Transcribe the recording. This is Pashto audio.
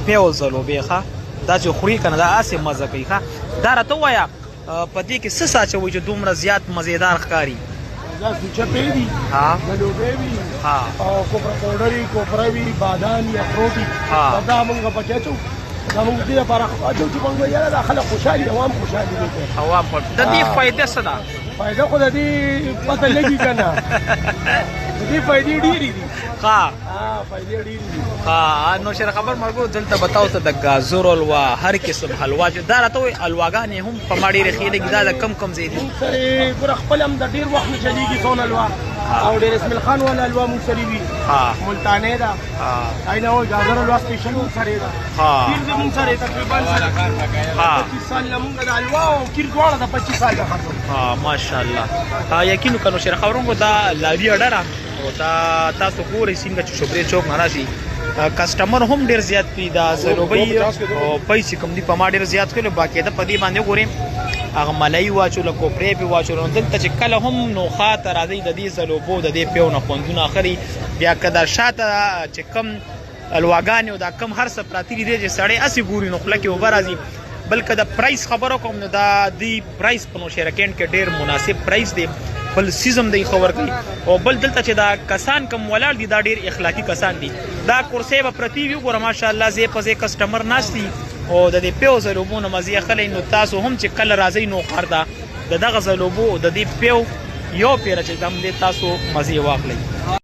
پیو ځلوبې ښه دا چې خوري که نه دا هسې مزه کوي ښه دا راته ووایه په دې کې څه اچوئ چې دومره زیات مزېدار ښکاري دا سوچه پی دي ځلوبې وي او کوپره پوډر وي کوپره وي بادام وي اخروټ وي دا مونږ پکې اچوو دا مونږ دې لپاره اچوو چې مونږ یاره دا خلک خوشحالي عوام خوشحالي دي عوام د دې فایده څه ده فایده خو د دې پته لګي که نه د دې فایدې ډېرې دي فایدې ډېرې دي نو شیر خبر مرګو دلته به تاسو ته د ګازرو حلوا هر قسم حلوا چې دا راته وایي حلواګانې هم په ما ډېرې ښې لګي دا د کم کم ځای دي مونږ سره ګوره خپل هم د ډېر وخت نه چلېږي څونه حلوا او ډېر اسماعیل خان والا حلوا مونږ سره وي ملتانې ده اینه وایي ګازر حلوا سپېشل مونږ سره ده کیر د مونږ سره تقریبا 25 سال نه مونږ د حلوا او کیر دواړه د 25 سال نه خاطر ماشاءالله یقین وکړو شیر خبرونکو دا لاري اډه او دا تاسو ګورئ څنګه چې شوبرې چوک نه راشي کسټمر هم ډېر زیات دي دا ځلوبۍ او پیسې کوم دي په ما ډېر زیات کړلو باقاعده په دې باندې وګورئ هغه ملایي واچوله کوپرې پې واچوله نو دلته چې کله هم نوخا ته راځئ د دې ځلوبو د دې پیو نه خوندونه اخلي بیا که دا شاته چې کم حلواګانې او دا کم هر څه پراته دي چې سړی هسې ګوري نو خوله کې اوبه راځي بلکې د پرایس خبره کوم نو دا دې پرایس په نوشهره کینټ کې ډېر مناسب پرایس دی بل سیزم دی خبر کوي او بل دلته چې دا کسان کم ولاړ دي دا ډېر اخلاقي کسان دي دا کرسۍ به پرتې وي وګوره ماشاءالله ځای په ځای کسټمر ناست دي او د دې پیو ځلوبو نه مزې اخلی نو تاسو هم چې کله راځئ نو ښار ته د دغه ځلوبو د دې پیو یو پیره چې دم دی تاسو مزې واخلئ